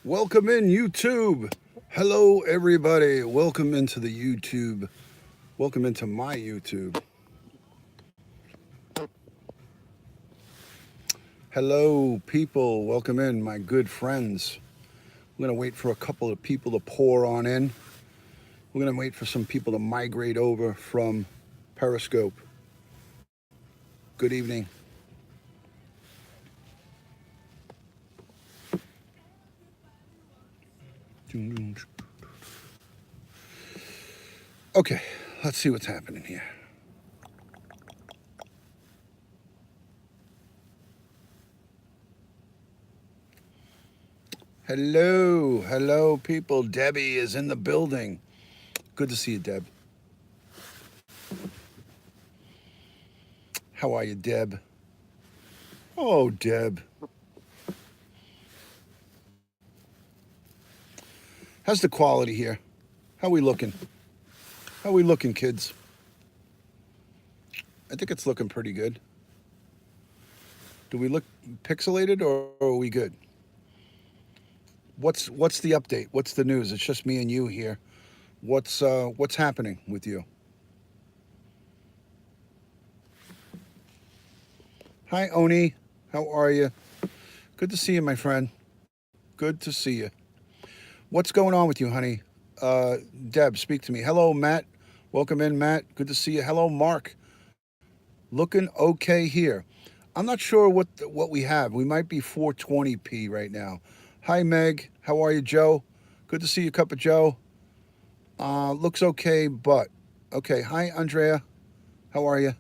Welcome in YouTube. Hello everybody. Welcome into the YouTube. Welcome into my YouTube. Hello people. Welcome in my good friends. I'm going to wait for a couple of people to pour on in. We're going to wait for some people to migrate over from Periscope. Good evening. Okay, let's see what's happening here. Hello people. Debbie is in the building. Good to see you, Deb. How are you, Deb? Oh, Deb. How's the quality here? How we looking? How we looking, kids? I think it's looking pretty good. Do we look pixelated or are we good? What's the update? What's the news? It's just me and you here. What's happening with you? Hi, Oni. How are you? Good to see you, my friend. Good to see you. What's going on with you, honey? Deb, speak to me. Hello, Matt. Welcome in, Matt. Good to see you. Hello, Mark. Looking okay here. I'm not sure what we have. We might be 420p right now. Hi, Meg. How are you, Joe? Good to see you, Cup of Joe. Looks okay, but okay. Hi, Andrea. How are you?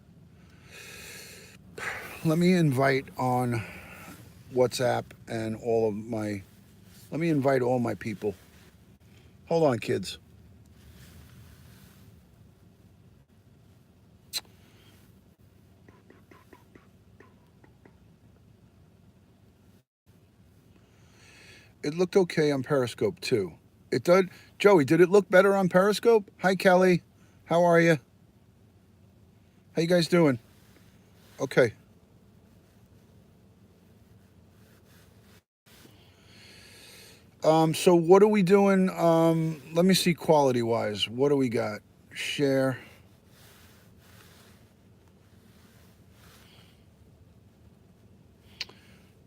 Let me invite on WhatsApp and all of my. Let me invite all my people. Hold on, kids. It looked okay on Periscope too. It did. Joey, did it look better on Periscope? Hi, Kelly. How are you? How you guys doing? Okay. So what are we doing? Let me see quality wise. What do we got? Share.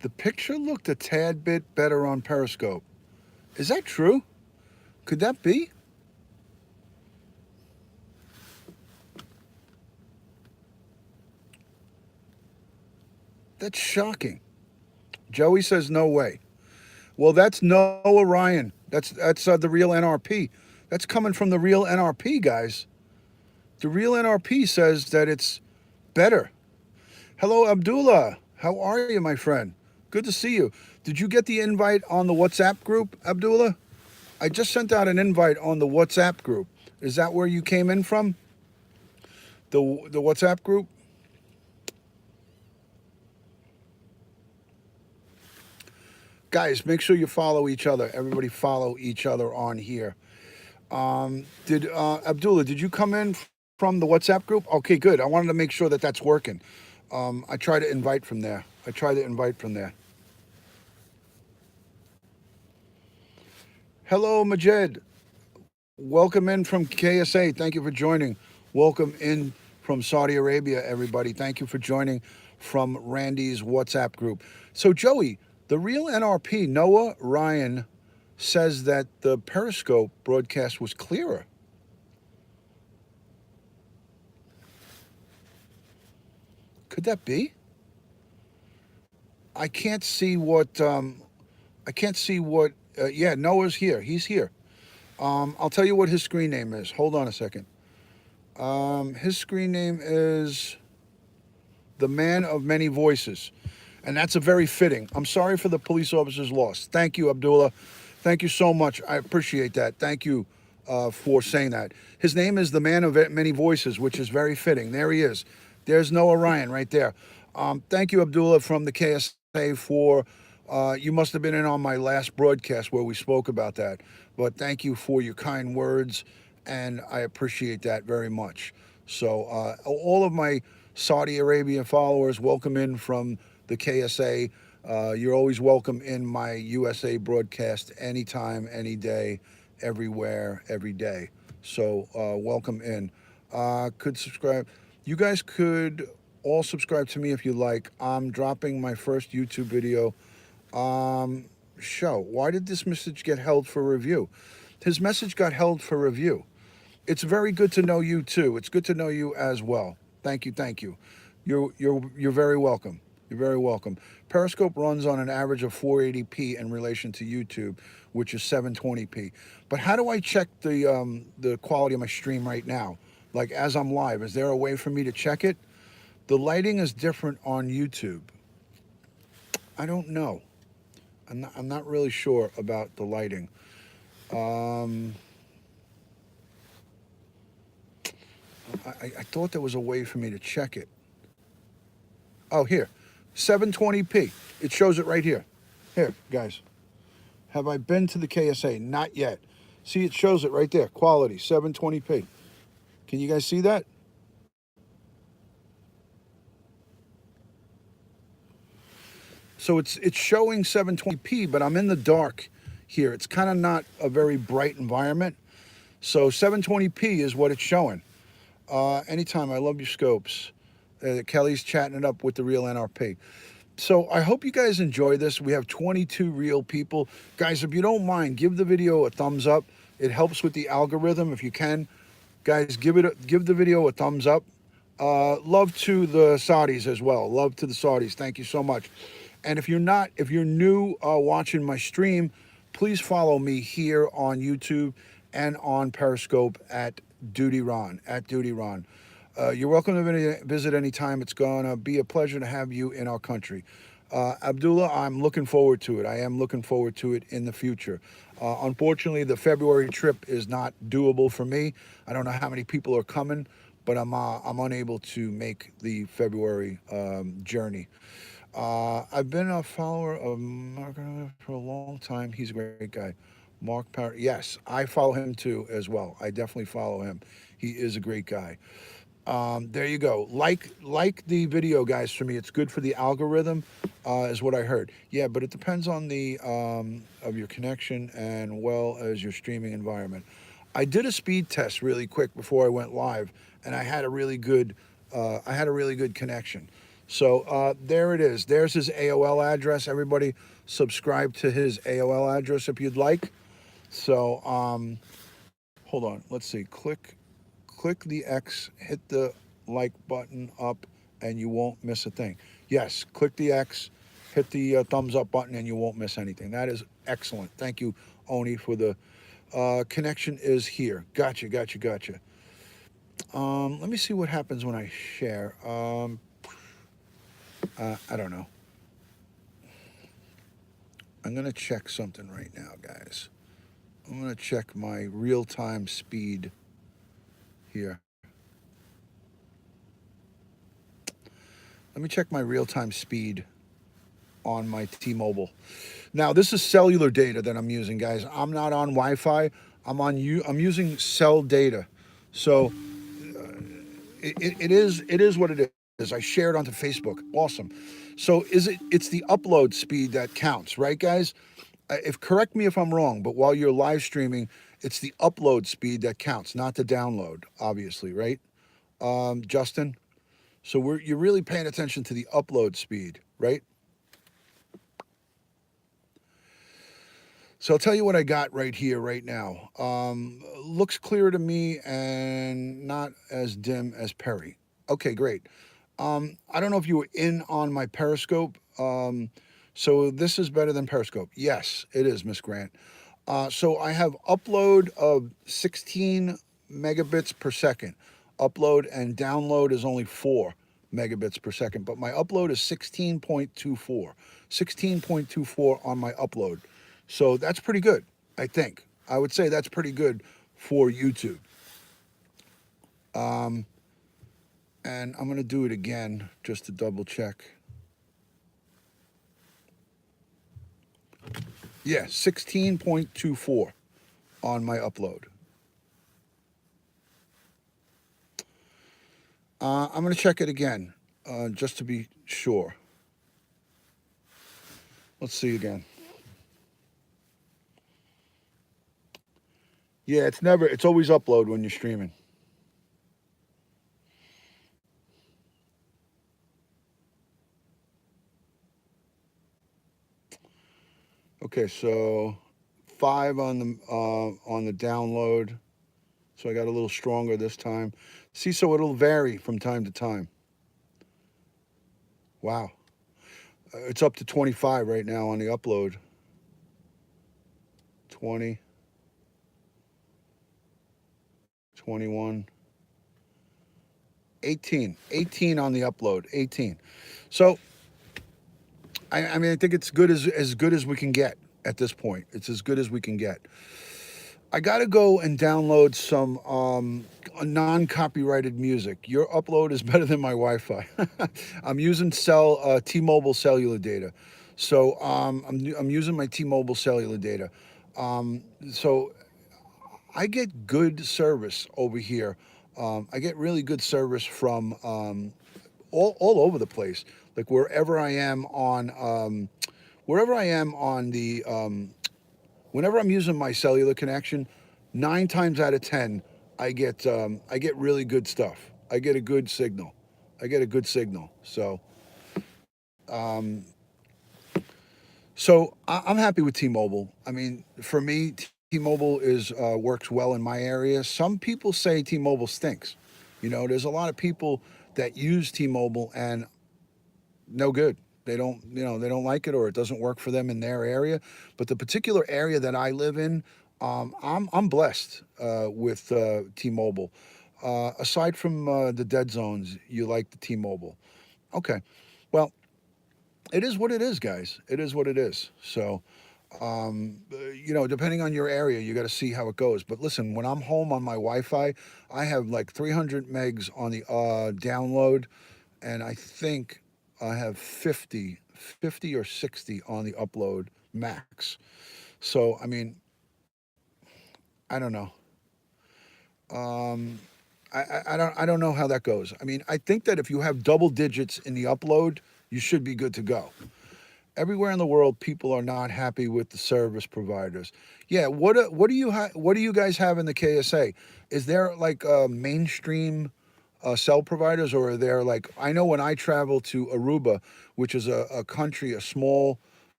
The picture looked a tad bit better on Periscope. Is that true? Could that be? That's shocking. Joey says no way. Well, that's Noah Ryan. That's the real NRP. That's coming from the real NRP guys. The real NRP says that it's better. Hello, Abdullah. How are you, my friend? Good to see you. Did you get the invite on the WhatsApp group, Abdullah? I just sent out an invite on the WhatsApp group. Is that where you came in from? The WhatsApp group? Guys, make sure you follow each other. Everybody follow each other on here. Did Abdullah? Did you come in from the WhatsApp group? Okay, good. I wanted to make sure that that's working. I try to invite from there. I try to invite from there. Hello, Majed. Welcome in from KSA. Thank you for joining. Welcome in from Saudi Arabia, everybody. Thank you for joining from Randy's WhatsApp group. So, Joey, the real NRP, Noah Ryan, says that the Periscope broadcast was clearer. Could that be? I can't see what. I can't see what. Yeah, Noah's here. He's here. I'll tell you what his screen name is. Hold on a second. His screen name is the Man of Many Voices. And that's a very fitting. I'm sorry for the police officer's loss. Thank you, Abdullah. Thank you so much. I appreciate that. Thank you for saying that. His name is the Man of Many Voices, which is very fitting. There he is. There's Noah Ryan right there. Thank you, Abdullah, from the KSA for. You must have been in on my last broadcast where we spoke about that. But thank you for your kind words, and I appreciate that very much. So, all of my Saudi Arabian followers, welcome in from the KSA. You're always welcome in my USA broadcast anytime, any day, everywhere, every day. So welcome in. Could subscribe. You guys could all subscribe to me if you like. I'm dropping my first YouTube video show. Why did this message get held for review? His message got held for review. It's very good to know you too. It's good to know you as well. Thank you, thank you. You're very welcome. You're very welcome. Periscope runs on an average of 480p in relation to YouTube, which is 720p. But how do I check the quality of my stream right now? Like as I'm live, is there a way for me to check it? The lighting is different on YouTube. I don't know. I'm not really sure about the lighting. Um, I thought there was a way for me to check it. Oh, here, 720p. It shows it right here. Here, guys. Have I been to the KSA? Not yet. See, it shows it right there. Quality, 720p. Can you guys see that? So it's showing 720p, but I'm in the dark here. It's kind of not a very bright environment. So 720p is what it's showing. Anytime. I love your scopes. Kelly's chatting it up with the real NRP. So I hope you guys enjoy this. We have 22 real people. Guys, if you don't mind, give the video a thumbs up. It helps with the algorithm if you can. Guys, give the video a thumbs up. Love to the Saudis as well. Love to the Saudis. Thank you so much. And if you're new watching my stream, please follow me here on YouTube and on Periscope at Duty Ron, at Duty Ron. You're welcome to visit anytime. It's going to be a pleasure to have you in our country. Abdullah, I'm looking forward to it. I am looking forward to it in the future. Unfortunately, the February trip is not doable for me. I don't know how many people are coming, but I'm unable to make the February journey. I've been a follower of Mark for a long time. He's a great guy. Mark Power. Yes, I follow him too as well. I definitely follow him. He is a great guy. There you go. Like the video, guys. For me, it's good for the algorithm, is what I heard. Yeah, but it depends on the of your connection and well as your streaming environment. I did a speed test really quick before I went live, and I had a really good connection. So there it is. There's his AOL address. Everybody, subscribe to his AOL address if you'd like. So hold on. Let's see. Click the X, hit the like button up, and you won't miss a thing. Yes, click the X, hit the thumbs up button, and you won't miss anything. That is excellent. Thank you, Oni, for the connection is here. Gotcha. Let me see what happens when I share. I don't know. I'm going to check something right now, guys. I'm going to check my real-time speed here. Let me check my real-time speed on my T-Mobile. Now, this is cellular data that I'm using, guys. I'm not on Wi-Fi. I'm using cell data. So it is what it is. I shared onto Facebook. Awesome. So it's the upload speed that counts, right, guys? If Correct me if I'm wrong, but while you're live streaming, it's the upload speed that counts, not the download, obviously, right? Justin. So you're really paying attention to the upload speed, right? So I'll tell you what I got right here, right now. Looks clear to me and not as dim as Perry. Okay, great. I don't know if you were in on my Periscope. So this is better than Periscope. Yes, it is, Miss Grant. So I have upload of 16 megabits per second. Upload and download is only 4 megabits per second, but my upload is 16.24. 16.24 on my upload. So that's pretty good, I think. I would say that's pretty good for YouTube. And I'm going to do it again just to double check. Yeah, 16.24 on my upload. I'm going to check it again just to be sure. Let's see again. Yeah, it's never. It's always upload when you're streaming. Okay, so 5 on the download. So I got a little stronger this time. See, so it'll vary from time to time. Wow, it's up to 25 right now on the upload. 20, 21, 18, 18 on the upload. 18. So I mean, I think it's good as we can get at this point. It's as good as we can get. I got to go and download some non-copyrighted music. Your upload is better than my Wi-Fi. I'm using T-Mobile cellular data, so I'm using my T-Mobile cellular data. So I get good service over here. I get really good service from all over the place. Like wherever I am on the whenever I'm using my cellular connection, 9 times out of 10, I get really good stuff. I get a good signal. I get a good signal. Um, I'm happy with T-Mobile. I mean, for me, T-Mobile is works well in my area. Some people say T-Mobile stinks. There's a lot of people that use T-Mobile and no good. They don't like it or it doesn't work for them in their area. But the particular area that I live in, I'm blessed with T-Mobile. Aside from the dead zones, you like the T-Mobile. Okay, well, it is what it is, guys. It is what it is. So, depending on your area, you got to see how it goes. But listen, when I'm home on my Wi-Fi, I have like 300 megs on the download, and I think I have 50 or 60 on the upload max. So, I mean, I don't know. Um, I don't know how that goes. I mean, I think that if you have double digits in the upload, you should be good to go. Everywhere in the world, people are not happy with the service providers. Yeah, what do you guys have in the KSA? Is there like mainstream cell providers, or are there like I know when I travel to Aruba, which is a country, a small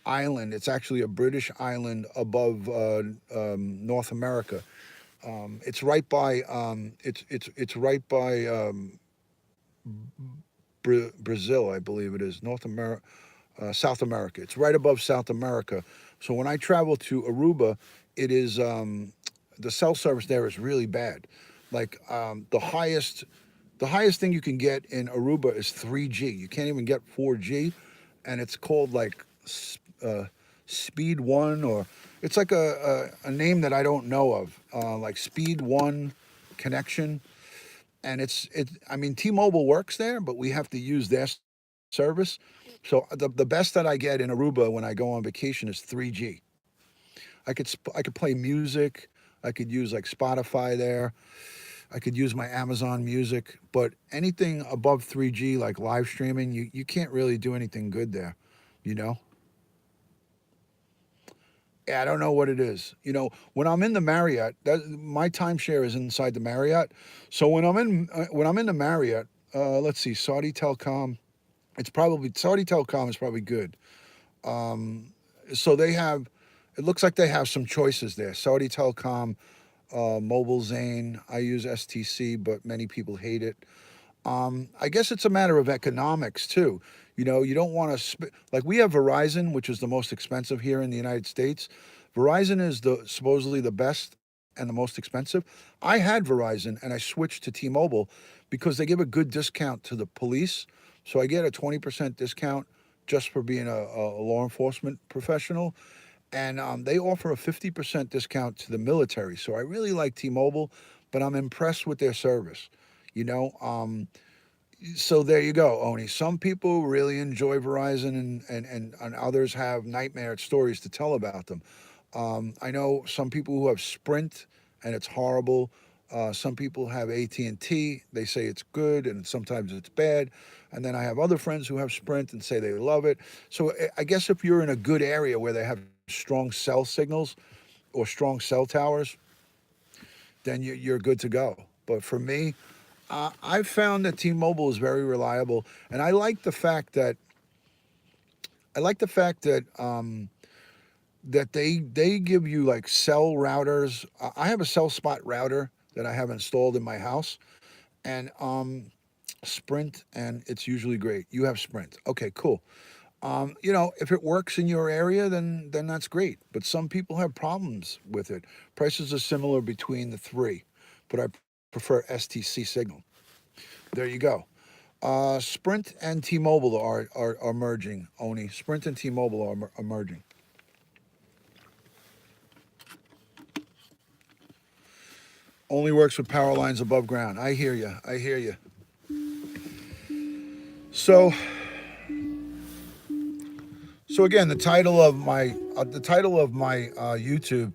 island. It's actually a British island above North America. It's right by it's right by Brazil, I believe it is North America. South America. It's right above South America. So when I travel to Aruba, it is the cell service there is really bad. Like the highest thing you can get in Aruba is 3G. You can't even get 4G, and it's called like uh, Speed One, or it's like a name that I don't know of, like Speed One connection. And I mean, T-Mobile works there, but we have to use their service. So the best that I get in Aruba when I go on vacation is 3G. I could play music. I could use like Spotify there. I could use my Amazon Music, but anything above 3G, like live streaming, you can't really do anything good there, you know? Yeah, I don't know what it is. When I'm in the Marriott, my timeshare is inside the Marriott. So when I'm in the Marriott, let's see, Saudi Telecom. It's probably Saudi Telecom is probably good. Um, so they have. It looks like they have some choices there. Saudi Telecom, Mobile Zane. I use STC, but many people hate it. I guess it's a matter of economics too. You don't want to like we have Verizon, which is the most expensive here in the United States. Verizon is the supposedly the best and the most expensive. I had Verizon and I switched to T-Mobile because they give a good discount to the police. So I get a 20% discount just for being a law enforcement professional. And they offer a 50% discount to the military. So I really like T-Mobile, but I'm impressed with their service. You know, so there you go, Oni. Some people really enjoy Verizon, and others have nightmare stories to tell about them. I know some people who have Sprint, and it's horrible. Some people have AT&T. They say it's good, and sometimes it's bad. And then I have other friends who have Sprint and say they love it. So I guess if you're in a good area where they have strong cell signals or strong cell towers, then you're good to go. But for me, I've found that T-Mobile is very reliable, and I like the fact that that they give you like cell routers. I have a cell spot router that I have installed in my house, and Sprint, and it's usually great. You have Sprint, okay, cool. If it works in your area, then that's great. But some people have problems with it. Prices are similar between the three, but I prefer STC signal. There you go. Sprint and T-Mobile are merging. Oni, Sprint and T-Mobile are merging. Only works with power lines above ground. I hear you. I hear you. So so again, the title of my YouTube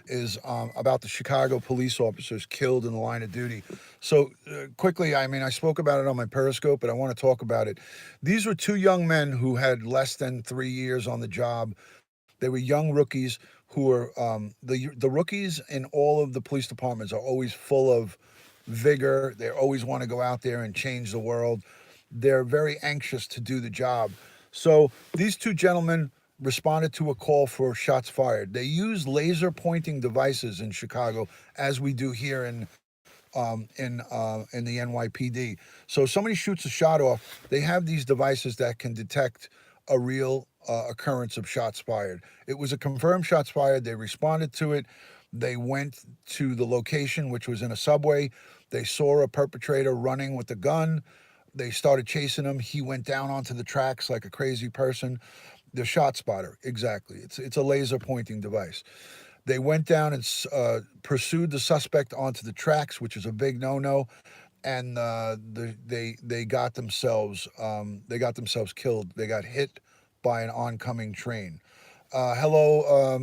is about the Chicago police officers killed in the line of duty. So quickly, I mean, I spoke about it on my Periscope, but I want to talk about it. These were two young men who had less than 3 years on the job. They were young rookies who were the rookies in all of the police departments are always full of vigor. They always want to go out there and change the world. They're very anxious to do the job. So these two gentlemen responded to a call for shots fired. They use laser pointing devices in Chicago, as we do here in the NYPD. So if somebody shoots a shot off, they have these devices that can detect a real occurrence of shots fired. It was a confirmed shots fired. They responded to it. They went to the location, which was in a subway. They saw a perpetrator running with a gun. They started chasing him. He went down onto the tracks like a crazy person. The shot spotter, exactly. It's a laser pointing device. They went down and pursued the suspect onto the tracks, which is a big no-no, and they got themselves killed. They got hit by an oncoming train. Hello,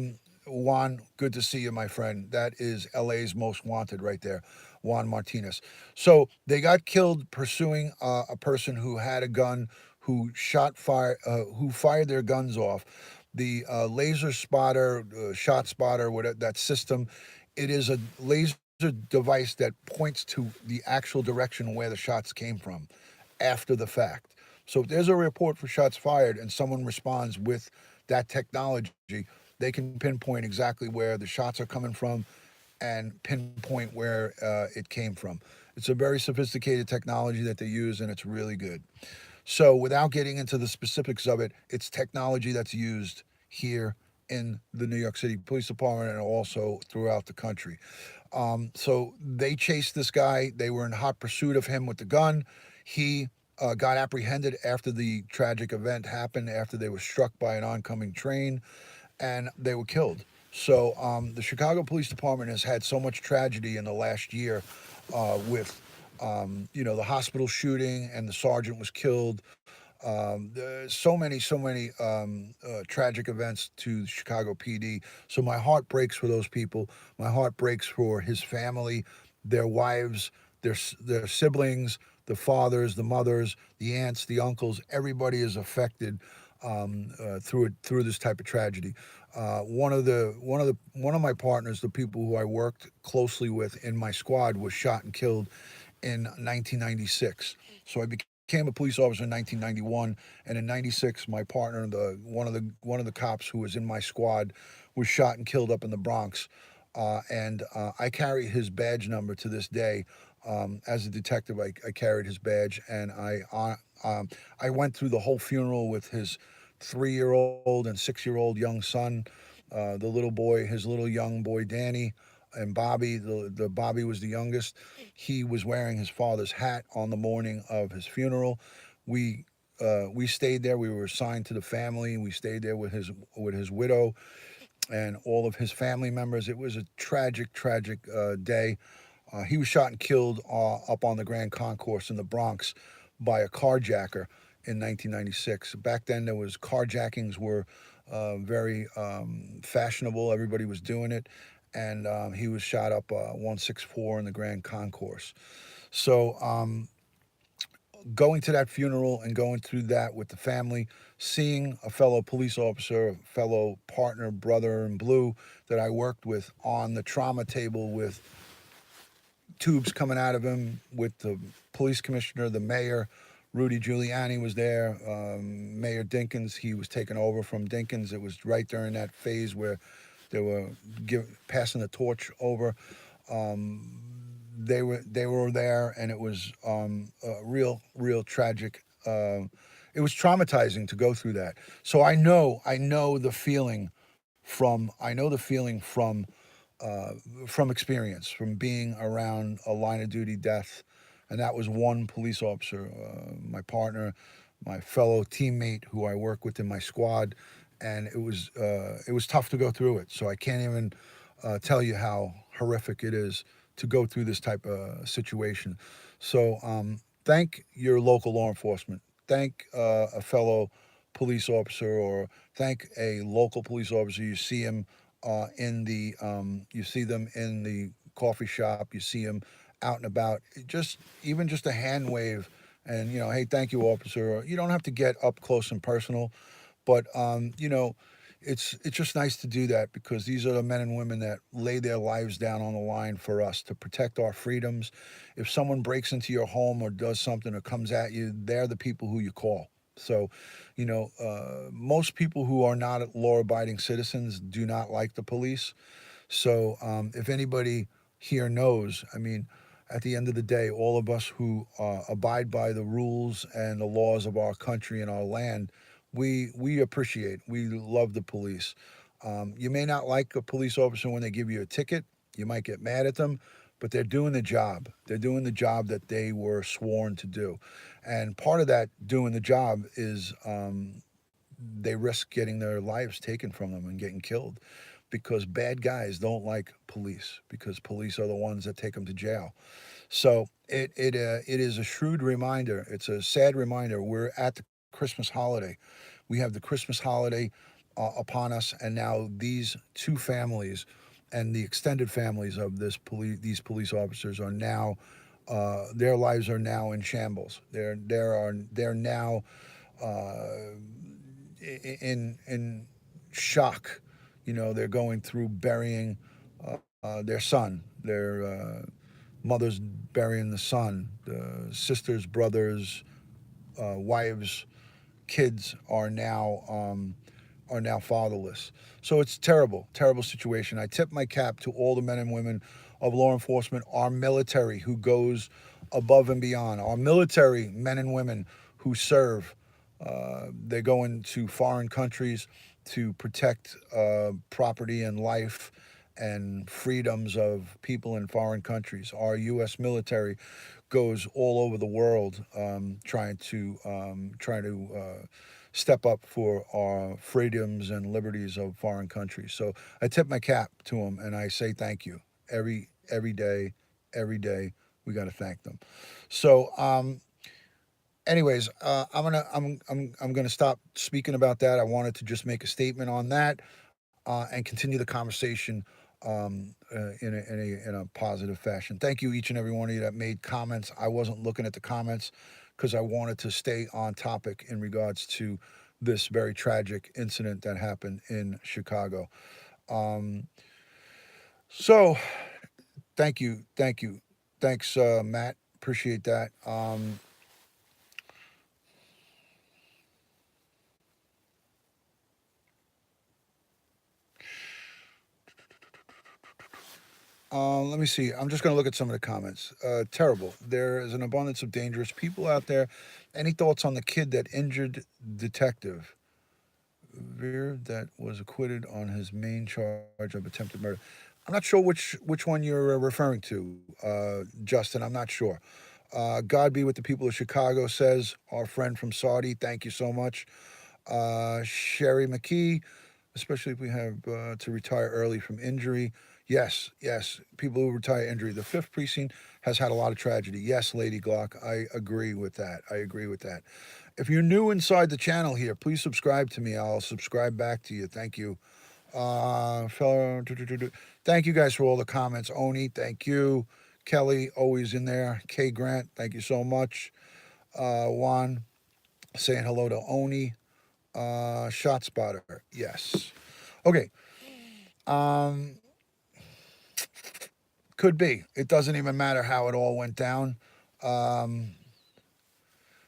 Juan. Good to see you, my friend. That is LA's most wanted right there, Juan Martinez. So they got killed pursuing a person who had a gun, who fired their guns off. The laser spotter, shot spotter, whatever that system, it is a laser device that points to the actual direction where the shots came from after the fact. So if there's a report for shots fired and someone responds with that technology, they can pinpoint exactly where the shots are coming from and pinpoint where it came from. It's a very sophisticated technology that they use, and it's really good. So, without getting into the specifics of it, it's technology that's used here in the New York City Police Department and also throughout the country. So they chased this guy. They were in hot pursuit of him with the gun. He got apprehended after the tragic event happened, after they were struck by an oncoming train, and they were killed. So the Chicago Police Department has had so much tragedy in the last year with, the hospital shooting and the sergeant was killed. So many tragic events to Chicago PD. So my heart breaks for those people. My heart breaks for his family, their wives, their siblings, the fathers, the mothers, the aunts, the uncles. Everybody is affected through this type of tragedy. One of my partners, the people who I worked closely with in my squad, was shot and killed in 1996. So I became a police officer in 1991, and in '96, my partner, the one of the cops who was in my squad, was shot and killed up in the Bronx. And I carry his badge number to this day. As a detective, I carried his badge, and I went through the whole funeral with his 3-year-old and 6-year-old young son, the little boy, his little young boy Danny, and Bobby. The Bobby was the youngest. He was wearing his father's hat on the morning of his funeral. We stayed there. We were assigned to the family. We stayed there with his widow and all of his family members. It was a tragic, tragic day. He was shot and killed up on the Grand Concourse in the Bronx by a carjacker in 1996. Back then, there was carjackings were very fashionable. Everybody was doing it, and he was shot up 164 in the Grand Concourse. So going to that funeral and going through that with the family, seeing a fellow police officer, a fellow partner, brother in blue that I worked with on the trauma table with tubes coming out of him, with the police commissioner, the mayor. Rudy Giuliani was there. Mayor Dinkins, he was taken over from Dinkins. It was right during that phase where they were passing the torch over. Um, they were there, and it was a real tragic. It was traumatizing to go through that. So I know the feeling uh, from experience, from being around a line of duty death, and that was one police officer, my partner, my fellow teammate who I work with in my squad, and it was tough to go through it. So I can't even tell you how horrific it is to go through this type of situation. So thank your local law enforcement. Thank a fellow police officer, or thank a local police officer. You see him you see them in the coffee shop. You see them out and about. Just even just a hand wave, and hey, thank you, officer. You don't have to get up close and personal, but it's just nice to do that, because these are the men and women that lay their lives down on the line for us to protect our freedoms. If someone breaks into your home or does something or comes at you, they're the people who you call. So, most people who are not law-abiding citizens do not like the police. So, if anybody here knows, I mean, at the end of the day, all of us who abide by the rules and the laws of our country and our land, we appreciate, we love the police. You may not like a police officer when they give you a ticket. You might get mad at them, but they're doing the job. They're doing the job that they were sworn to do. And part of that doing the job is they risk getting their lives taken from them and getting killed, because bad guys don't like police, because police are the ones that take them to jail. So it is a shrewd reminder. It's a sad reminder. We're at the Christmas holiday. We have the Christmas holiday upon us, and now these two families and the extended families of these police officers are now their lives are now in shambles. They're now uh, in shock. They're going through burying their son, their mother's burying the son, the sisters, brothers, wives, kids are now fatherless. So it's terrible, terrible situation. I tip my cap to all the men and women of law enforcement, our military who goes above and beyond, our military men and women who serve. They go into foreign countries to protect property and life and freedoms of people in foreign countries. Our U.S. military goes all over the world trying to step up for our freedoms and liberties of foreign countries. So I tip my cap to them and I say thank you every day, every day. We got to thank them. So, anyways, I'm gonna stop speaking about that. I wanted to just make a statement on that and continue the conversation in a positive fashion. Thank you, each and every one of you that made comments. I wasn't looking at the comments because I wanted to stay on topic in regards to this very tragic incident that happened in Chicago. Um, so, thank you, thanks, Matt. Appreciate that. Let me see. I'm just going to look at some of the comments. Terrible. There is an abundance of dangerous people out there. Any thoughts on the kid that injured detective Veer that was acquitted on his main charge of attempted murder? I'm not sure which one you're referring to, Justin. I'm not sure. God be with the people of Chicago, says our friend from Saudi. Thank you so much. Sherry McKee, especially if we have to retire early from injury. Yes, yes, people who retire injury. The fifth precinct has had a lot of tragedy. Yes, Lady Glock, I agree with that. I agree with that. If you're new inside the channel here, please subscribe to me. I'll subscribe back to you. Thank you. Thank you guys for all the comments. Oni, thank you. Kelly, always in there. K Grant, thank you so much. Juan, saying hello to Oni. Shot spotter, yes. Okay. Um, could be. It doesn't even matter how it all went down. Um,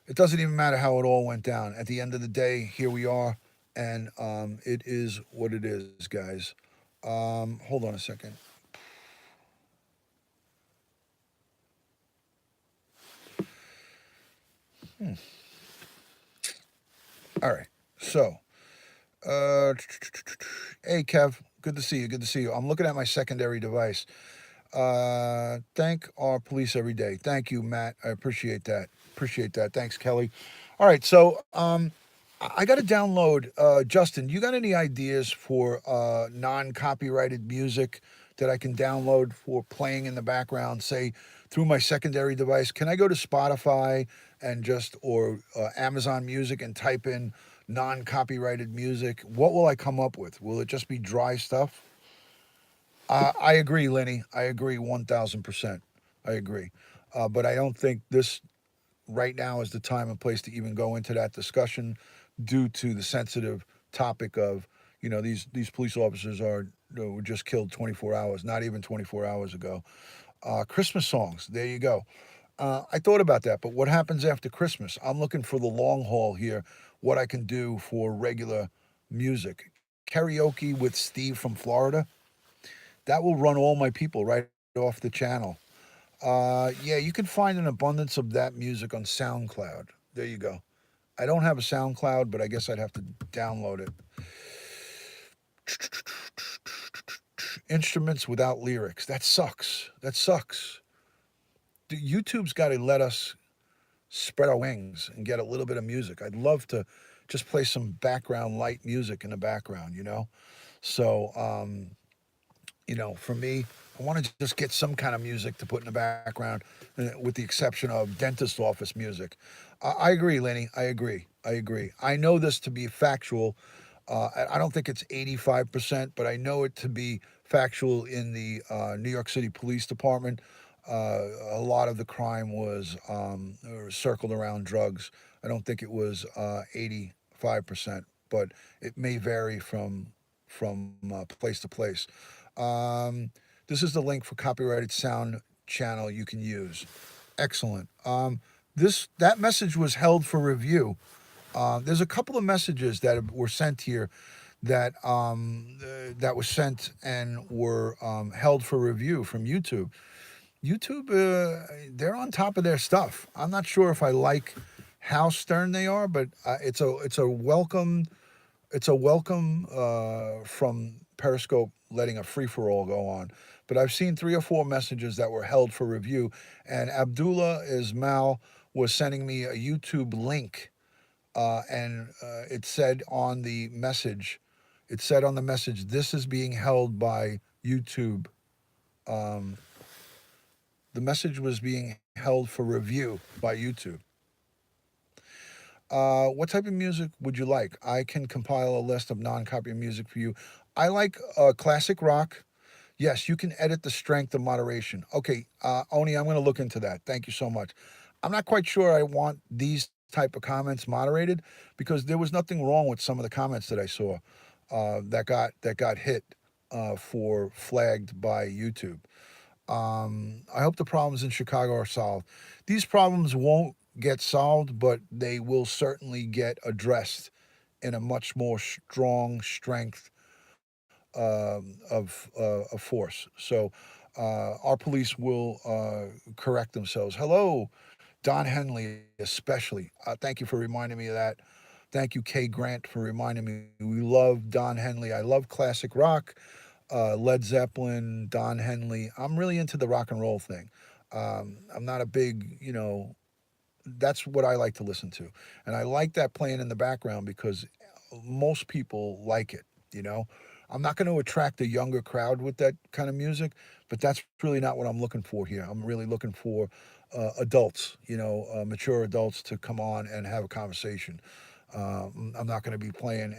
it doesn't even matter how it all went down. At the end of the day, here we are, and it is what it is, guys. Hold on a second. Hmm. All right. So, uh, hey, Kev. Good to see you. Good to see you. I'm looking at my secondary device. Thank our police every day. Thank you, Matt. I appreciate that. Appreciate that. Thanks, Kelly. All right. So, I got to download. Justin, you got any ideas for non copyrighted music that I can download for playing in the background, say through my secondary device? Can I go to Spotify and just, or Amazon Music and type in non copyrighted music? What will I come up with? Will it just be dry stuff? I agree, Lenny. I agree 1000%. I agree. But I don't think this right now is the time and place to even go into that discussion due to the sensitive topic of, these police officers were just killed 24 hours, not even 24 hours ago. Christmas songs, there you go. I thought about that, but what happens after Christmas? I'm looking for the long haul here, what I can do for regular music. Karaoke with Steve from Florida, that will run all my people right off the channel. Yeah, you can find an abundance of that music on SoundCloud. There you go. I don't have a SoundCloud, but I guess I'd have to download it. Instruments without lyrics. That sucks. That sucks. YouTube's got to let us spread our wings and get a little bit of music. I'd love to just play some background light music in the background. So, for me, I want to just get some kind of music to put in the background, with the exception of dentist office music. I agree, Lenny. I agree. I agree. I know this to be factual. I don't think it's 85%, but I know it to be factual in the New York City Police Department. A lot of the crime was circled around drugs. I don't think it was 85%, but it may vary from place to place. Um, this is the link for copyrighted sound channel you can use. Excellent. That message was held for review. There's a couple of messages that were sent here that was sent and were held for review from YouTube. YouTube, they're on top of their stuff. I'm not sure if I like how stern they are, but it's a welcome from Periscope letting a free for all go on. But I've seen three or four messages that were held for review, and Abdullah Ismail was sending me a YouTube link, and it said on the message, this is being held by YouTube. Um, the message was being held for review by YouTube. What type of music would you like? I can compile a list of non-copy music for you. I like classic rock. Yes, you can edit the strength of moderation. Okay, Oni, I'm going to look into that. Thank you so much. I'm not quite sure I want these type of comments moderated because there was nothing wrong with some of the comments that I saw that got hit for flagged by YouTube. I hope the problems in Chicago are solved. These problems won't get solved, but they will certainly get addressed in a much more strong strength of force. So our police will correct themselves. Hello, Don Henley, especially. Thank you for reminding me of that. Thank you, Kay Grant, for reminding me. We love Don Henley. I love classic rock, Led Zeppelin, Don Henley. I'm really into the rock and roll thing. I'm not a big, that's what I like to listen to. And I like that playing in the background because most people like it, you know. I'm not going to attract a younger crowd with that kind of music, but that's really not what I'm looking for here. I'm really looking for adults, mature adults to come on and have a conversation. I'm not going to be playing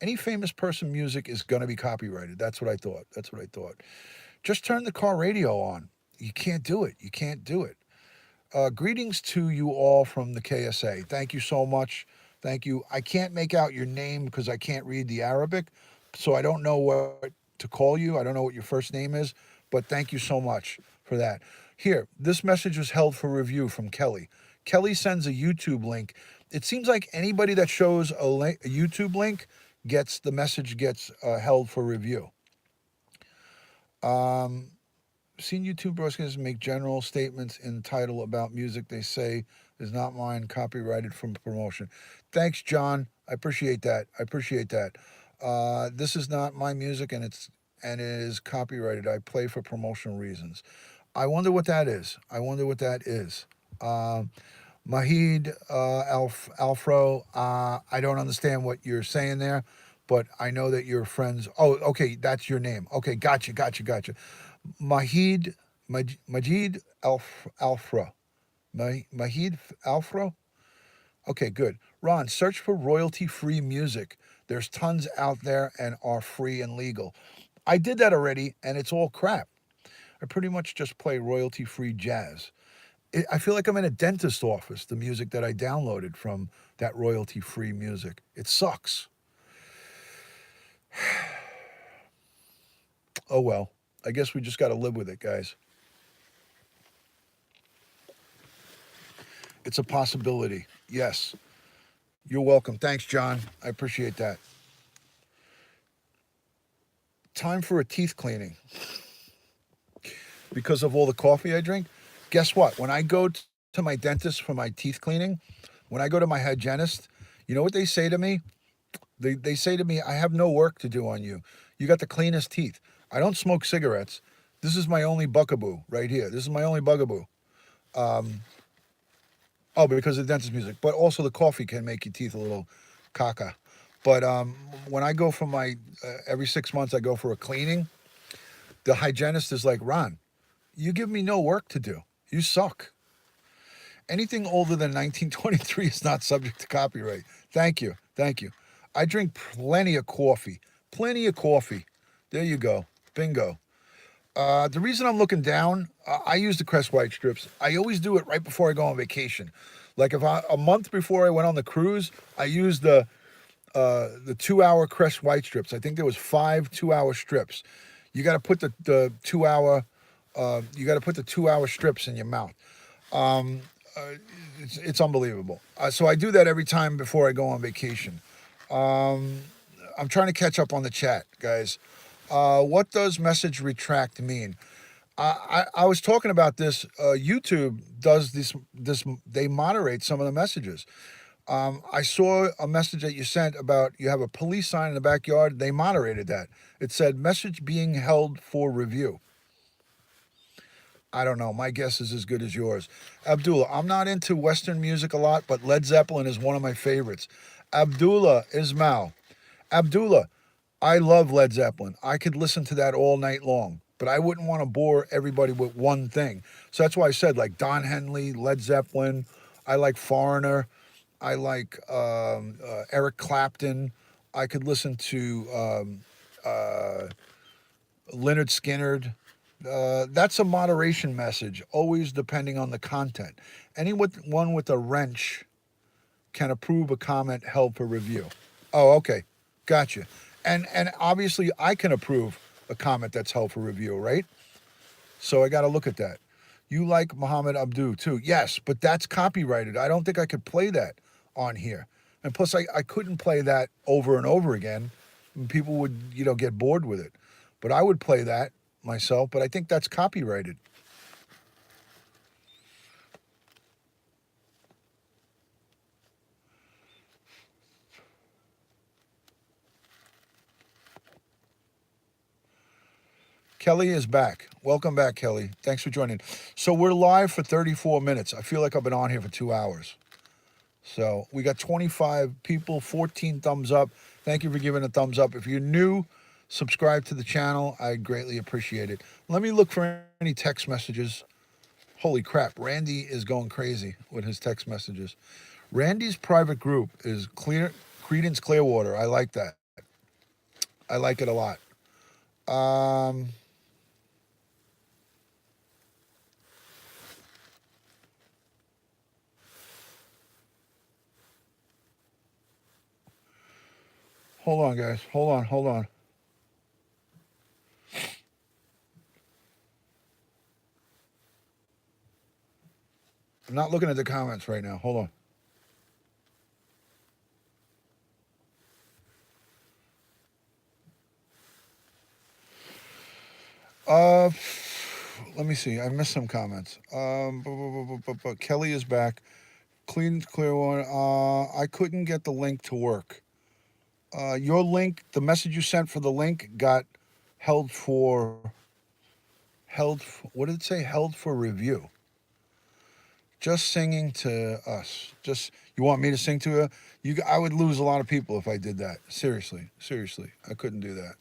Any famous person music is going to be copyrighted. That's what I thought. That's what I thought. Just turn the car radio on. You can't do it. You can't do it. Greetings to you all from the KSA. Thank you so much. Thank you. I can't make out your name because I can't read the Arabic, so I don't know what to call you. I don't know what your first name is, but thank you so much for that. Here, this message was held for review from Kelly. Kelly sends a YouTube link. It seems like anybody that shows a YouTube link gets the message gets held for review. Um, Seen YouTube broadcasters make general statements in title about music they say is not mine, copyrighted from promotion. Thanks, John. I appreciate that. I appreciate that. This is not my music, and it is copyrighted. I play for promotional reasons. I wonder what that is. I wonder what that is. Uh, Mahid Alfro. I don't understand what you're saying there, but I know that you're friends. Oh, okay, that's your name. Okay, gotcha, gotcha, gotcha. Mahid Majid Alfra. Mahid Alfra? Okay, good. Ron, search for royalty free music. There's tons out there and are free and legal. I did that already and it's all crap. I pretty much just play royalty free jazz. I feel like I'm in a dentist office, the music that I downloaded from that royalty free music. It sucks. Oh well. I guess we just got to live with it, guys. It's a possibility. Yes. You're welcome. Thanks, John. I appreciate that. Time for a teeth cleaning because of all the coffee I drink. Guess what? When I go to my dentist for my teeth cleaning, when I go to my hygienist, you know what they say to me? They say to me, I have no work to do on you. You got the cleanest teeth. I don't smoke cigarettes. This is my only bugaboo right here. This is my only bugaboo. Um, oh, because of the dentist music. But also the coffee can make your teeth a little caca. But when I go for my, every 6 months I go for a cleaning, the hygienist is like, Ron, you give me no work to do. You suck. Anything older than 1923 is not subject to copyright. Thank you. Thank you. I drink plenty of coffee. Plenty of coffee. There you go. Bingo. The reason I'm looking down, I use the Crest White strips. I always do it right before I go on vacation. Like a month before I went on the cruise, I used the 2 hour Crest White strips. I think there was 5 2 hour strips. You got to put the 2 hour you got to put the 2 hour strips in your mouth. Um, it's unbelievable. So I do that every time before I go on vacation. Um, I'm trying to catch up on the chat, guys. What does message retract mean? I was talking about this. YouTube does this. They moderate some of the messages. I saw a message that you sent about you have a police sign in the backyard. They moderated that. It said message being held for review. I don't know. My guess is as good as yours. Abdullah, I'm not into Western music a lot, but Led Zeppelin is one of my favorites. Abdullah Ismail. Abdullah, I love Led Zeppelin. I could listen to that all night long, but I wouldn't want to bore everybody with one thing. So that's why I said like Don Henley, Led Zeppelin. I like Foreigner. I like Eric Clapton. I could listen to uh, Leonard Skinner. That's a moderation message, always depending on the content. Anyone with a wrench can approve a comment held for review. Oh, okay, gotcha. And obviously, I can approve a comment that's held for review, right? So I got to look at that. You like Muhammad Abdu too? Yes, but that's copyrighted. I don't think I could play that on here. And plus, I couldn't play that over and over again. People would, get bored with it. But I would play that myself, but I think that's copyrighted. Kelly is back. Welcome back, Kelly. Thanks for joining. So we're live for 34 minutes. I feel like I've been on here for 2 hours. So we got 25 people, 14 thumbs up. Thank you for giving a thumbs up. If you're new, subscribe to the channel. I greatly appreciate it. Let me look for any text messages. Holy crap, Randy is going crazy with his text messages. Randy's private group is Credence Clearwater. I like that. I like it a lot. Um, hold on, guys. Hold on, hold on. I'm not looking at the comments right now. Hold on. Uh, Let me see. I missed some comments. But Kelly is back. Clear one. I couldn't get the link to work. Your link, the message you sent for the link, got held for what did it say? Held for review. Just singing to us. Just you want me to sing to you? I would lose a lot of people if I did that. Seriously, seriously, I couldn't do that.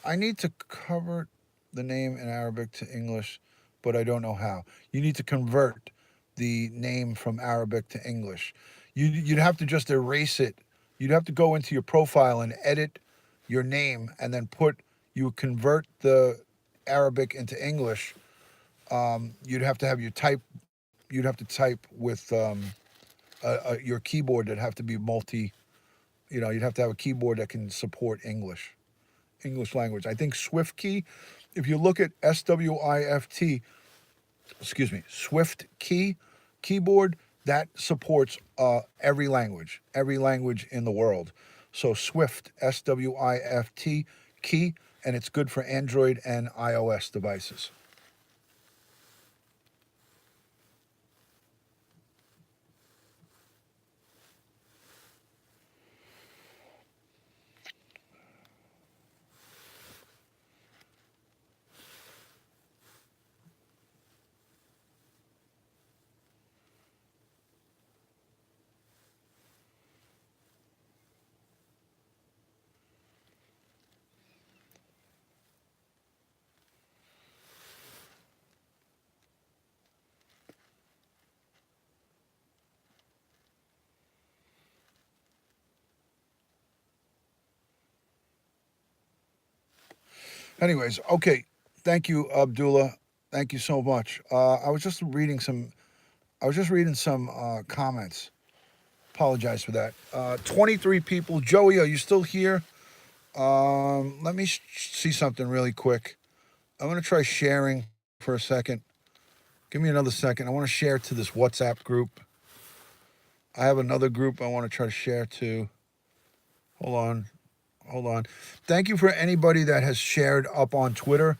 I need to convert the name in Arabic to English, but I don't know how. You need to convert the name from Arabic to English. You'd have to just erase it. You'd have to go into your profile and edit your name, and then you convert the Arabic into English. You'd have to have your type. You'd have to type with your keyboard. That'd have to be multi. You'd have to have a keyboard that can support English language. I think Swift key, if you look at SWIFT, excuse me, Swift keyboard, that supports every language in the world. So Swift, SWIFT key, and it's good for Android and iOS devices. Anyways, okay. Thank you, Abdullah. Thank you so much. I was just reading some. I was just reading some comments. Apologize for that. 23 people. Joey, are you still here? Let me see something really quick. I'm going to try sharing for a second. Give me another second. I want to share to this WhatsApp group. I have another group I want to try to share to. Hold on. Hold on. Thank you for anybody that has shared up on Twitter.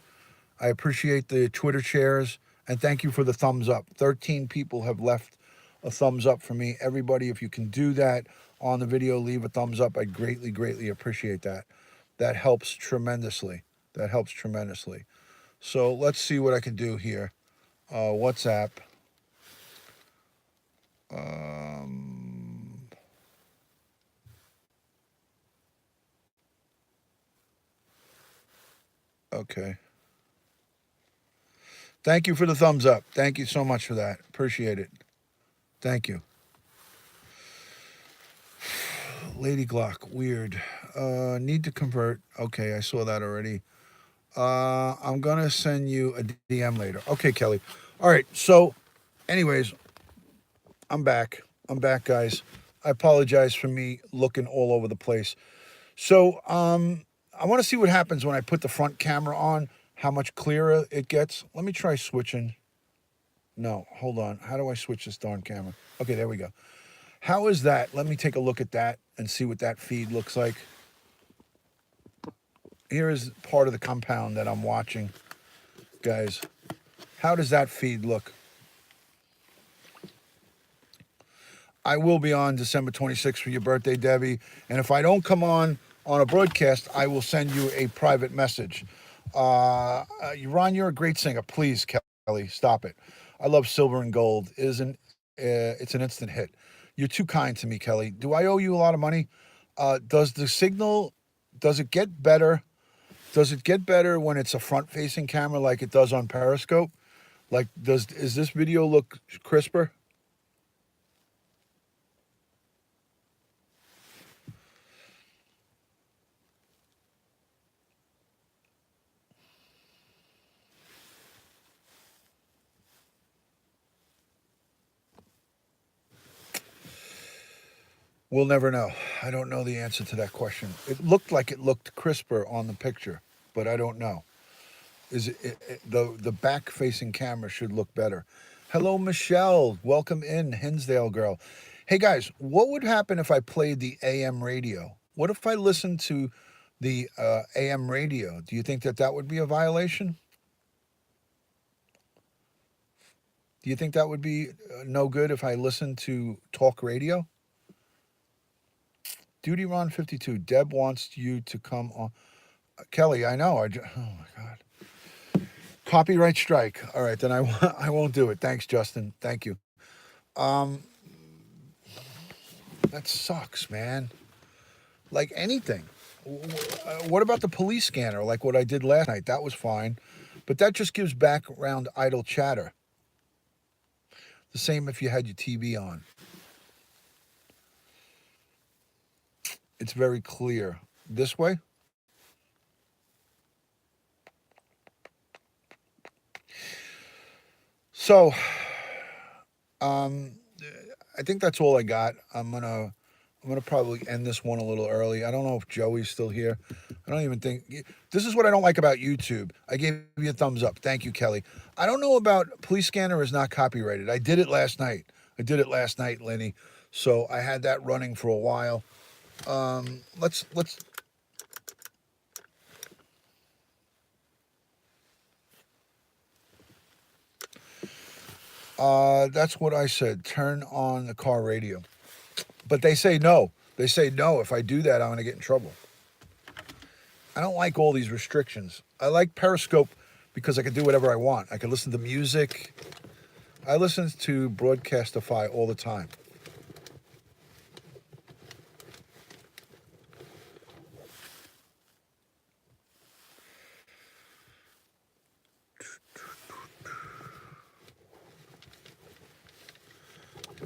I appreciate the Twitter shares. And thank you for the thumbs up. 13 people have left a thumbs up for me. Everybody, if you can do that on the video, leave a thumbs up. I greatly, greatly appreciate that. That helps tremendously. That helps tremendously. So let's see what I can do here. WhatsApp. Um, okay. Thank you for the thumbs up. Thank you so much for that. Appreciate it. Thank you. Lady Glock, weird. Need to convert. Okay, I saw that already. I'm gonna send you a DM later. Okay, Kelly. All right. So, anyways, I'm back. I'm back, guys. I apologize for me looking all over the place. So, I want to see what happens when I put the front camera on. How much clearer it gets. Let me try switching. No, hold on. How do I switch this darn camera? Okay, there we go. How is that? Let me take a look at that and see what that feed looks like. Here is part of the compound that I'm watching, guys. How does that feed look? I will be on December 26th for your birthday, Debbie. And if I don't come on a broadcast, I will send you a private message. Ron, you're a great singer. Please, Kelly, stop it. I love Silver and Gold. It's an instant hit. You're too kind to me, Kelly. Do I owe you a lot of money? Does the signal, does it get better? Does it get better when it's a front-facing camera like it does on Periscope? Like, is this video look crisper? We'll never know. I don't know the answer to that question. It looked like it looked crisper on the picture, but I don't know. The back facing camera should look better. Hello, Michelle. Welcome in, Hinsdale girl. Hey guys, what would happen if I played the AM radio? What if I listened to the AM radio? Do you think that that would be a violation? Do you think that would be no good if I listened to talk radio? Duty Ron 52. Deb wants you to come on. Kelly, I know. Oh my God. Copyright strike. All right, then I won't do it. Thanks, Justin. Thank you. Um, that sucks, man. Like anything. What about the police scanner? Like what I did last night. That was fine, but that just gives background idle chatter. The same if you had your TV on. It's very clear. This way. So, um, I think that's all I got. I'm gonna probably end this one a little early. I don't know if Joey's still here. I don't even think this is what I don't like about YouTube. I gave you a thumbs up. Thank you, Kelly. I don't know about Police Scanner is not copyrighted. I did it last night. I did it last night, Lenny. So I had that running for a while. Let's. That's what I said. Turn on the car radio. But they say no. They say no. If I do that, I'm going to get in trouble. I don't like all these restrictions. I like Periscope because I can do whatever I want. I can listen to music. I listen to Broadcastify all the time.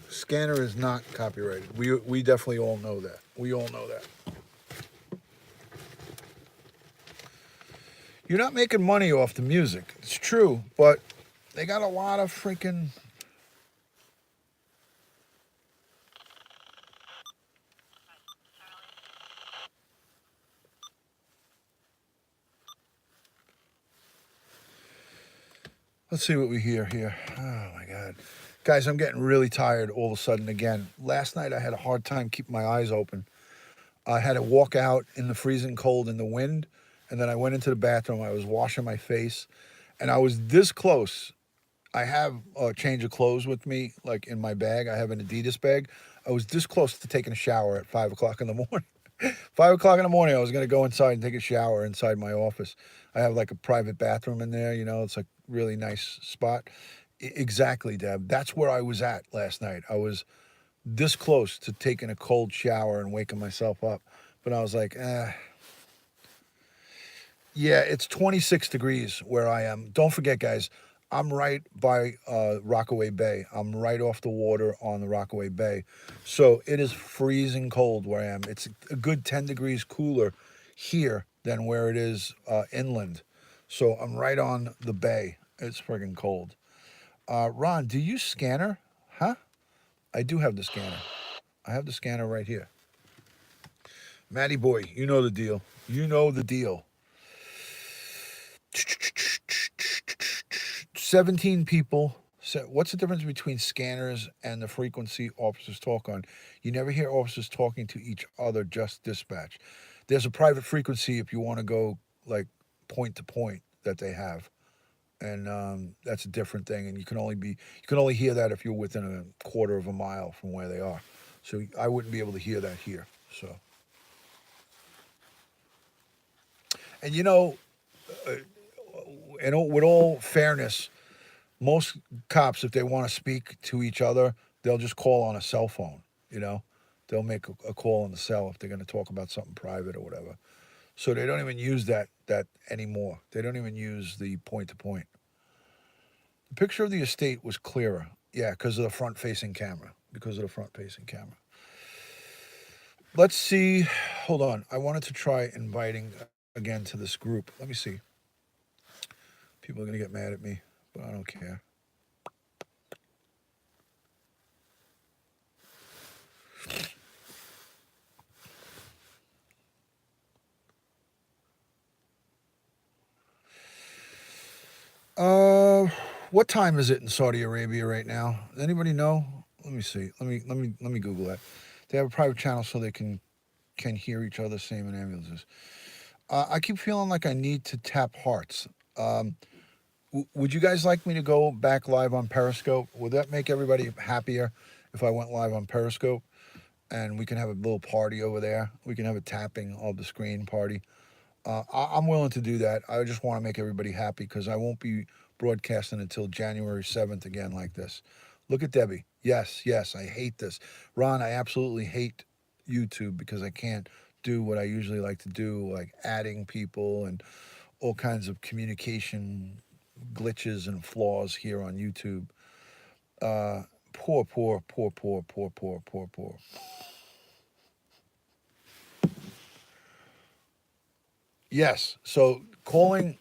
Scanner is not copyrighted. We definitely all know that. We all know that. You're not making money off the music. It's true, but they got a lot of freaking. Let's see what we hear here. Oh my God. Guys, I'm getting really tired all of a sudden again. Last night I had a hard time keeping my eyes open. I had to walk out in the freezing cold in the wind, and then I went into the bathroom. I was washing my face, and I was this close. I have a change of clothes with me, like in my bag. I have an Adidas bag. I was this close to taking a shower at 5 o'clock in the morning. 5 o'clock in the morning, I was going to go inside and take a shower inside my office. I have like a private bathroom in there. It's a really nice spot. Exactly, Deb. That's where I was at last night. I was this close to taking a cold shower and waking myself up. But I was like, yeah, it's 26 degrees where I am. Don't forget, guys, I'm right by Rockaway Bay. I'm right off the water on the Rockaway Bay. So it is freezing cold where I am. It's a good 10 degrees cooler here than where it is inland. So I'm right on the bay. It's friggin' cold. Ron, do you scanner? Huh? I do have the scanner. I have the scanner right here. Matty boy, you know the deal. You know the deal. 17 people. So what's the difference between scanners and the frequency officers talk on? You never hear officers talking to each other, just dispatch. There's a private frequency if you want to go like point to point that they have. And that's a different thing. And you can only hear that if you're within a quarter of a mile from where they are. So I wouldn't be able to hear that here. So, and uh, with all fairness, most cops, if they want to speak to each other, they'll just call on a cell phone. You know, they'll make a call on the cell if they're going to talk about something private or whatever. So they don't even use that anymore. They don't even use the point to point. The picture of the estate was clearer. Yeah, because of the front facing camera. Because of the front facing camera. Let's see. Hold on. I wanted to try inviting again to this group. Let me see. People are going to get mad at me, but I don't care. What time is it in Saudi Arabia right now? Does anybody know? Let me see. Let me Google that. They have a private channel so they can hear each other same in ambulances. I keep feeling like I need to tap hearts. Um, would you guys like me to go back live on Periscope? Would that make everybody happier if I went live on Periscope and we can have a little party over there? We can have a tapping of the screen party. I'm willing to do that. I just want to make everybody happy because I won't be broadcasting until January 7th again like this. Look at Debbie. Yes, yes, I hate this. Ron, I absolutely hate YouTube because I can't do what I usually like to do, like adding people and all kinds of communication glitches and flaws here on YouTube. Uh, poor. Yes. So calling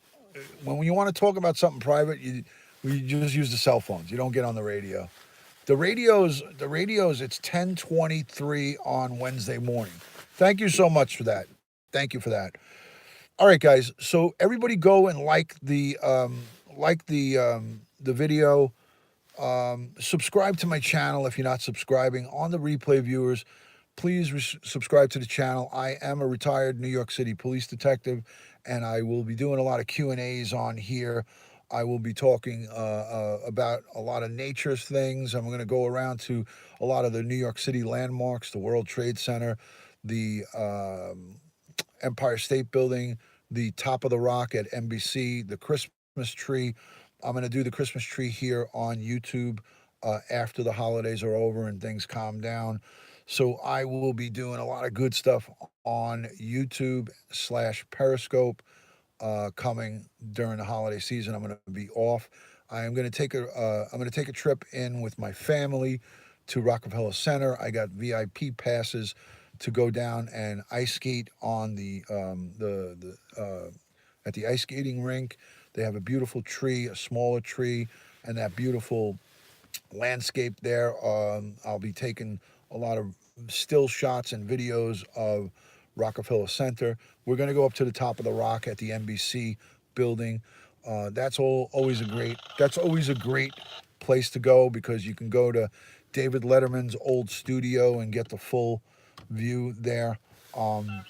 when you want to talk about something private, you just use the cell phones. You don't get on the radio. The radios. It's 10:23 on Wednesday morning. Thank you so much for that. Thank you for that. All right, guys. So everybody go and like the video. Subscribe to my channel if you're not subscribing. On the replay viewers, please subscribe to the channel. I am a retired New York City police detective, and I will be doing a lot of Q&As on here. I will be talking about a lot of nature's things. I'm going to go around to a lot of the New York City landmarks, the World Trade Center, the Empire State Building, the top of the rock at NBC, the Christmas tree. I'm going to do the Christmas tree here on YouTube after the holidays are over and things calm down. So I will be doing a lot of good stuff on YouTube/Periscope coming during the holiday season. I'm going to be off. I am going to take a trip in with my family to Rockefeller Center. I got VIP passes to go down and ice skate on the at the ice skating rink. They have a beautiful tree, a smaller tree, and that beautiful landscape there. I'll be taking a lot of still shots and videos of Rockefeller Center. We're going to go up to the top of the rock at the NBC building. That's always a great place to go because you can go to David Letterman's old studio and get the full view there. Um,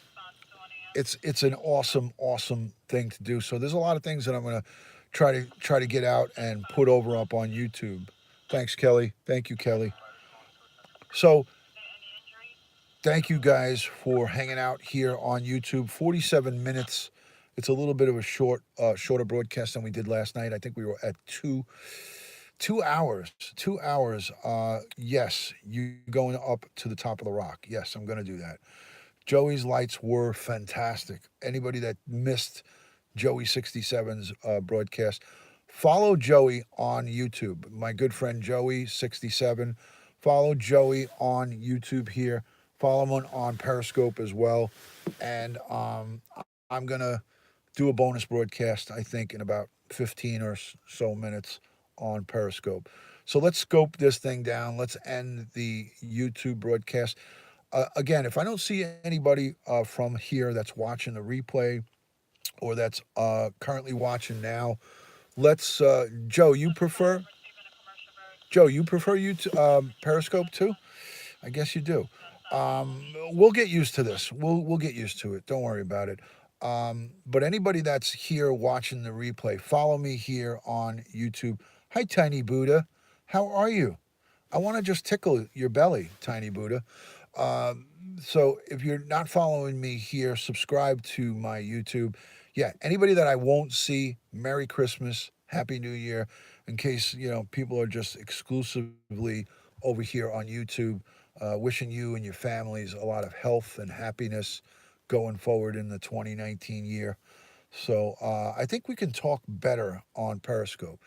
it's an awesome thing to do. So there's a lot of things that I'm gonna try to get out and put over up on YouTube. Thanks, Kelly. Thank you, Kelly. So thank you guys for hanging out here on YouTube. 47 minutes. It's a little bit of a shorter broadcast than we did last night. I think we were at 2 hours. 2 hours. Yes, you going up to the top of the rock. Yes, I'm gonna do that. Joey's lights were fantastic. Anybody that missed Joey 67's broadcast, follow Joey on YouTube. My good friend Joey 67. Follow Joey on YouTube here. Follow him on Periscope as well. And I'm going to do a bonus broadcast, I think, in about 15 or so minutes on Periscope. So let's scope this thing down. Let's end the YouTube broadcast. Again, if I don't see anybody from here that's watching the replay or that's currently watching now, let's Joe. You prefer you to Periscope too? I guess you do. We'll get used to this. We'll get used to it. Don't worry about it. But anybody that's here watching the replay, follow me here on YouTube. Hi, Tiny Buddha. How are you? I want to just tickle your belly, Tiny Buddha. Um, so if you're not following me here, subscribe to my YouTube. Yeah, anybody that I won't see, Merry Christmas, Happy New Year. In case people are just exclusively over here on YouTube, wishing you and your families a lot of health and happiness going forward in the 2019 year. So I think we can talk better on Periscope,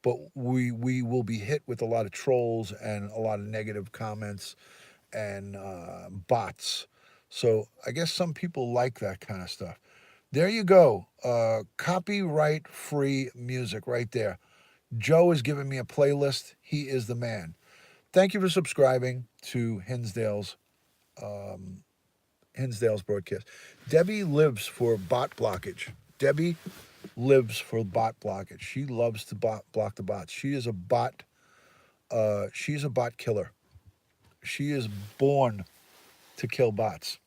but we will be hit with a lot of trolls and a lot of negative comments and bots. So I guess some people like that kind of stuff. There you go. Copyright free music right there. Joe is giving me a playlist. He is the man. Thank you for subscribing to Hinsdale's broadcast. Debbie lives for bot blockage. Debbie, lives for bot blockage. She loves to block the bots. She is a bot. She's a bot killer. She is born to kill bots.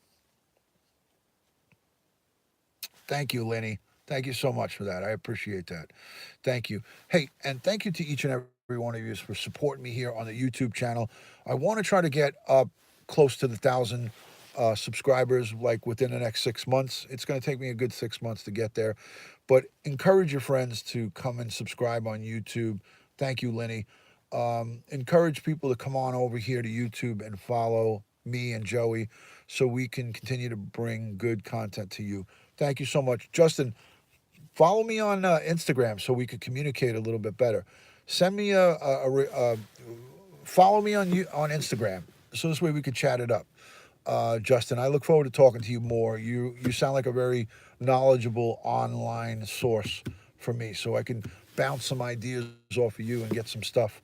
Thank you, Lenny. Thank you so much for that. I appreciate that. Thank you. Hey, and thank you to each and every one of you for supporting me here on the YouTube channel. I want to try to get up close to the 1,000 subscribers like within the next 6 months. It's going to take me a good 6 months to get there. But encourage your friends to come and subscribe on YouTube. Thank you, Lenny. Encourage people to come on over here to YouTube and follow me and Joey so we can continue to bring good content to you. Thank you so much. Justin, follow me on Instagram so we could communicate a little bit better. Send me follow me on Instagram so this way we could chat it up. Justin, I look forward to talking to you more. You sound like a very knowledgeable online source for me, so I can bounce some ideas off of you and get some stuff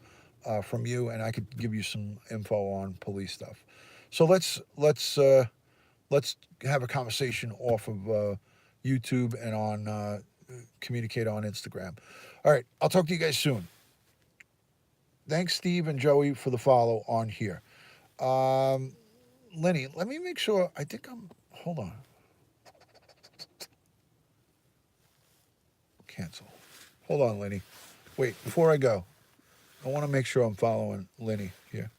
from you, and I could give you some info on police stuff. So let's have a conversation off of YouTube and on communicate on Instagram. All right, I'll talk to you guys soon. Thanks, Steve and Joey, for the follow on here. Um, Lenny, let me make sure. I think I'm. Hold on. Cancel. Hold on, Lenny. Wait, before I go, I want to make sure I'm following Lenny here.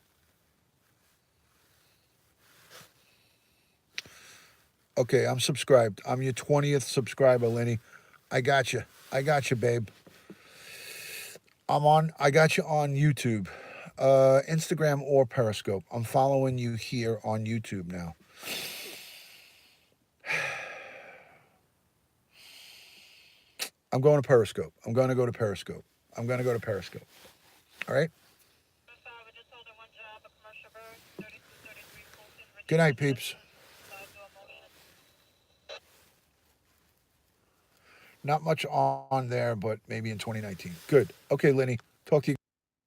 Okay, I'm subscribed. I'm your 20th subscriber, Lenny. I got you. I got you, babe. I got you on YouTube, Instagram, or Periscope. I'm following you here on YouTube now. I'm going to Periscope. I'm going to go to Periscope. I'm going to go to Periscope. All right? Good night, peeps. Not much on there, but maybe in 2019. Good. Okay, Lenny. Talk to you.